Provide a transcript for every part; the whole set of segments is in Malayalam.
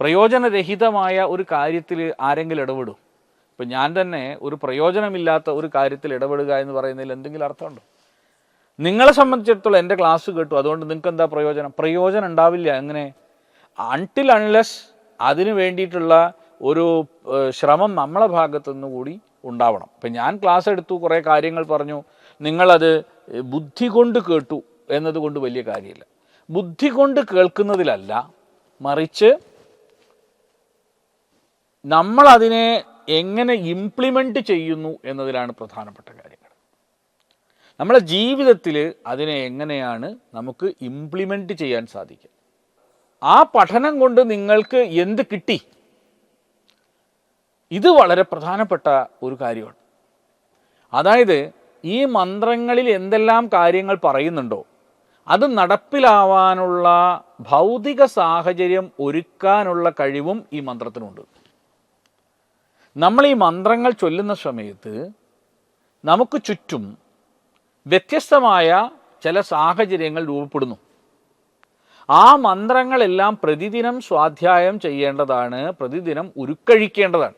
പ്രയോജനരഹിതമായ ഒരു കാര്യത്തിൽ ആരെങ്കിലും ഇടപെടും? ഇപ്പം ഞാൻ തന്നെ ഒരു പ്രയോജനമില്ലാത്ത ഒരു കാര്യത്തിൽ ഇടപെടുക എന്ന് പറയുന്നതിൽ എന്തെങ്കിലും അർത്ഥമുണ്ടോ? നിങ്ങളെ സംബന്ധിച്ചിടത്തോളം എൻ്റെ ക്ലാസ് കേട്ടു, അതുകൊണ്ട് നിങ്ങൾക്ക് എന്താ പ്രയോജനം ഉണ്ടാവില്ല. എങ്ങനെ? അൺടിൽ അൺലെസ് അതിന് വേണ്ടിയിട്ടുള്ള ഒരു ശ്രമം നമ്മളെ ഭാഗത്തുനിന്ന് കൂടി ഉണ്ടാവണം. ഇപ്പം ഞാൻ ക്ലാസ് എടുത്തു, കുറേ കാര്യങ്ങൾ പറഞ്ഞു, നിങ്ങളത് ബുദ്ധി കൊണ്ട് കേട്ടു എന്നതുകൊണ്ട് വലിയ കാര്യമില്ല. ബുദ്ധി കൊണ്ട് കേൾക്കുന്നതിലല്ല, മറിച്ച് നമ്മളതിനെ എങ്ങനെ ഇംപ്ലിമെൻ്റ് ചെയ്യുന്നു എന്നതിലാണ് പ്രധാനപ്പെട്ട കാര്യങ്ങൾ. നമ്മളെ ജീവിതത്തിൽ അതിനെ എങ്ങനെയാണ് നമുക്ക് ഇംപ്ലിമെൻ്റ് ചെയ്യാൻ സാധിക്കുക. ആ പഠനം കൊണ്ട് നിങ്ങൾക്ക് എന്ത് കിട്ടി? ഇത് വളരെ പ്രധാനപ്പെട്ട ഒരു കാര്യമാണ്. അതായത് ഈ മന്ത്രങ്ങളിൽ എന്തെല്ലാം കാര്യങ്ങൾ പറയുന്നുണ്ടോ അത് നടപ്പിലാവാനുള്ള ഭൗതിക സാഹചര്യം ഒരുക്കാനുള്ള കഴിവും ഈ മന്ത്രത്തിനുണ്ട്. നമ്മൾ ഈ മന്ത്രങ്ങൾ ചൊല്ലുന്ന സമയത്ത് നമുക്ക് ചുറ്റും വ്യത്യസ്തമായ ചില സാഹചര്യങ്ങൾ രൂപപ്പെടുന്നു. ആ മന്ത്രങ്ങളെല്ലാം പ്രതിദിനം സ്വാധ്യായം ചെയ്യേണ്ടതാണ്, പ്രതിദിനം ഉരുക്കഴിക്കേണ്ടതാണ്.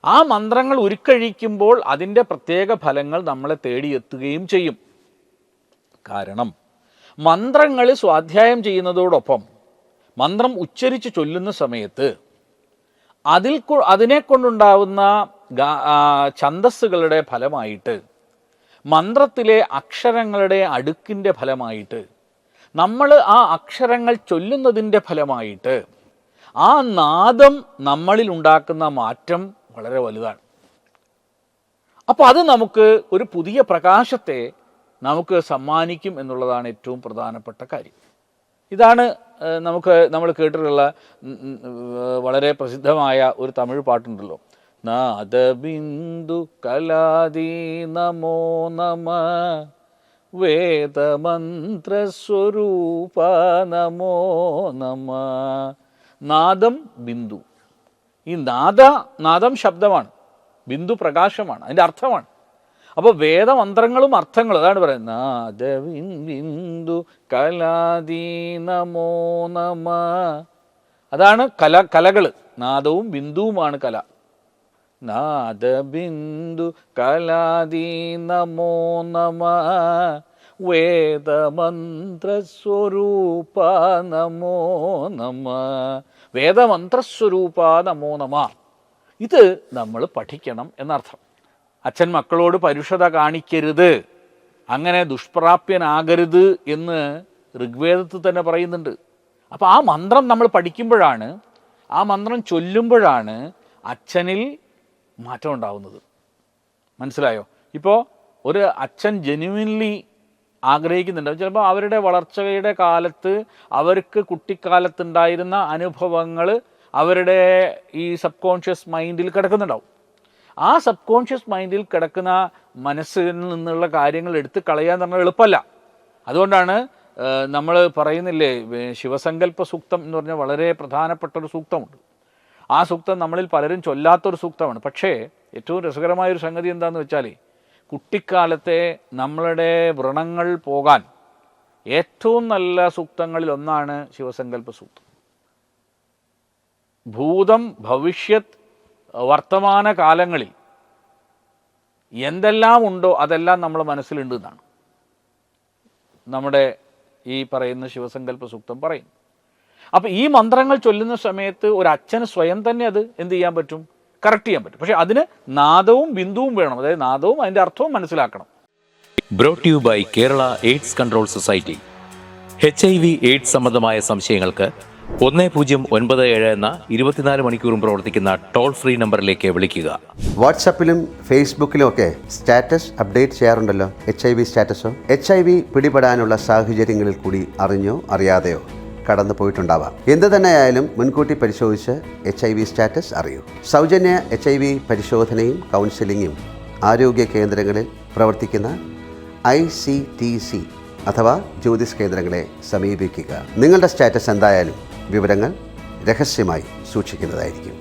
ആ മന്ത്രങ്ങൾ ഉരുക്കഴിക്കുമ്പോൾ അതിൻ്റെ പ്രത്യേക ഫലങ്ങൾ നമ്മളെ തേടിയെത്തുകയും ചെയ്യും. കാരണം മന്ത്രങ്ങൾ സ്വാധ്യായം ചെയ്യുന്നതോടൊപ്പം മന്ത്രം ഉച്ചരിച്ച് ചൊല്ലുന്ന സമയത്ത് അതിനെ കൊണ്ടുണ്ടാവുന്ന ഛന്ദസ്സുകളുടെ ഫലമായിട്ട്, മന്ത്രത്തിലെ അക്ഷരങ്ങളുടെ അടുക്കിൻ്റെ ഫലമായിട്ട്, നമ്മൾ ആ അക്ഷരങ്ങൾ ചൊല്ലുന്നതിൻ്റെ ഫലമായിട്ട് ആ നാദം നമ്മളിൽ ഉണ്ടാക്കുന്ന മാറ്റം വളരെ വലുതാണ്. അപ്പോൾ അത് നമുക്ക് ഒരു പുതിയ പ്രകാശത്തെ നമുക്ക് സമ്മാനിക്കും എന്നുള്ളതാണ് ഏറ്റവും പ്രധാനപ്പെട്ട കാര്യം. ഇതാണ് നമ്മൾ കേട്ടിട്ടുള്ള വളരെ പ്രസിദ്ധമായ ഒരു തമിഴ് പാട്ടുണ്ടല്ലോ, നാദബിന്ദു കലാദി നമോ നമ വേദമന്ത്രസ്വരൂപ നമോ നമ. നാദം ബിന്ദു. ഈ നാദം ശബ്ദമാണ്, ബിന്ദു പ്രകാശമാണ്, അതിൻ്റെ അർത്ഥമാണ്. അപ്പോൾ വേദമന്ത്രങ്ങളും അർത്ഥങ്ങളും അതാണ് പറയുന്നത്, നാദബിന്ദു കലാദി നമോ നമ. അതാണ് കലകൾ. നാദവും ബിന്ദുവുമാണ് കല. നാദബിന്ദു കലാദി നമോ നമ വേദമന്ത്രസ്വരൂപ നമോ നമ. വേദമന്ത്രസ്വരൂപ നമോ നമ. ഇത് നമ്മൾ പഠിക്കണം എന്നർത്ഥം. അച്ഛൻ മക്കളോട് പരുഷത കാണിക്കരുത്, അങ്ങനെ ദുഷ്പ്രാപ്യനാകരുത് എന്ന് ഋഗ്വേദത്തിൽ തന്നെ പറയുന്നുണ്ട്. അപ്പോൾ ആ മന്ത്രം നമ്മൾ പഠിക്കുമ്പോഴാണ്, ആ മന്ത്രം ചൊല്ലുമ്പോഴാണ് അച്ഛനിൽ മാറ്റം ഉണ്ടാവുന്നത്. മനസ്സിലായോ? ഇപ്പോൾ ഒരു അച്ഛൻ ജെന്യുവിൻലി ആഗ്രഹിക്കുന്നുണ്ട്, ചിലപ്പോൾ അവരുടെ വളർച്ചയുടെ കാലത്ത് അവർക്ക് കുട്ടിക്കാലത്തുണ്ടായിരുന്ന അനുഭവങ്ങൾ അവരുടെ ഈ സബ് മൈൻഡിൽ കിടക്കുന്നുണ്ടാവും. ആ സബ് മൈൻഡിൽ കിടക്കുന്ന മനസ്സിൽ നിന്നുള്ള കാര്യങ്ങൾ എടുത്ത് കളയാൻ പറഞ്ഞാൽ എളുപ്പമല്ല. അതുകൊണ്ടാണ് നമ്മൾ പറയുന്നില്ലേ, ശിവസങ്കല്പ സൂക്തം എന്ന് പറഞ്ഞാൽ വളരെ പ്രധാനപ്പെട്ടൊരു സൂക്തമുണ്ട്. ആ സൂക്തം നമ്മളിൽ പലരും ചൊല്ലാത്തൊരു സൂക്തമാണ്. പക്ഷേ ഏറ്റവും രസകരമായൊരു സംഗതി എന്താണെന്ന് വെച്ചാൽ, കുട്ടിക്കാലത്തെ നമ്മളുടെ വ്രണങ്ങൾ പോകാൻ ഏറ്റവും നല്ല സൂക്തങ്ങളിൽ ഒന്നാണ് ശിവസങ്കല്പ സൂക്തം. ഭൂതം ഭവിഷ്യത് വർത്തമാന കാലങ്ങളിൽ എന്തെല്ലാം ഉണ്ടോ അതെല്ലാം നമ്മുടെ മനസ്സിലുണ്ട് എന്നാണ് നമ്മുടെ ഈ പറയുന്ന ശിവസങ്കല്പ സൂക്തം പറയും. അപ്പോൾ ഈ മന്ത്രങ്ങൾ ചൊല്ലുന്ന സമയത്ത് ഒരു അച്ഛന് സ്വയം തന്നെ അത് എന്ത് ചെയ്യാൻ പറ്റും? കറക്റ്റ് ചെയ്യാൻ പറ്റും. പക്ഷേ അതിന് നാദവും ബിന്ദുവും വേണം. അതായത് നാദവും അതിൻ്റെ അർത്ഥവും മനസ്സിലാക്കണം. Brought you by Kerala AIDS control society. HIV AIDS സംബന്ധമായ സംശയങ്ങൾക്ക് 1097 എന്ന 24 മണിക്കൂറും പ്രവർത്തിക്കുന്ന ടോൾ ഫ്രീ നമ്പറിലേക്ക് വിളിക്കുക. വാട്സാപ്പിലും ഫേസ്ബുക്കിലും ഒക്കെ സ്റ്റാറ്റസ് അപ്ഡേറ്റ് ചെയ്യാറുണ്ടല്ലോ, HIV സ്റ്റാറ്റസോ. HIV പിടിപെടാനുള്ള സാഹചര്യങ്ങളിൽ കൂടി അറിഞ്ഞോ അറിയാതെയോ കടന്നു പോയിട്ടുണ്ടാവാം. എന്ത് തന്നെയായാലും മുൻകൂട്ടി പരിശോധിച്ച് HIV സ്റ്റാറ്റസ് അറിയൂ. സൗജന്യ HIV പരിശോധനയും കൗൺസിലിങ്ങും ആരോഗ്യ കേന്ദ്രങ്ങളിൽ പ്രവർത്തിക്കുന്ന ICTC അഥവാ ജ്യോതിസ് കേന്ദ്രങ്ങളെ സമീപിക്കുക. നിങ്ങളുടെ സ്റ്റാറ്റസ് എന്തായാലും വിവരങ്ങൾ രഹസ്യമായി സൂക്ഷിക്കുന്നതായിരിക്കും.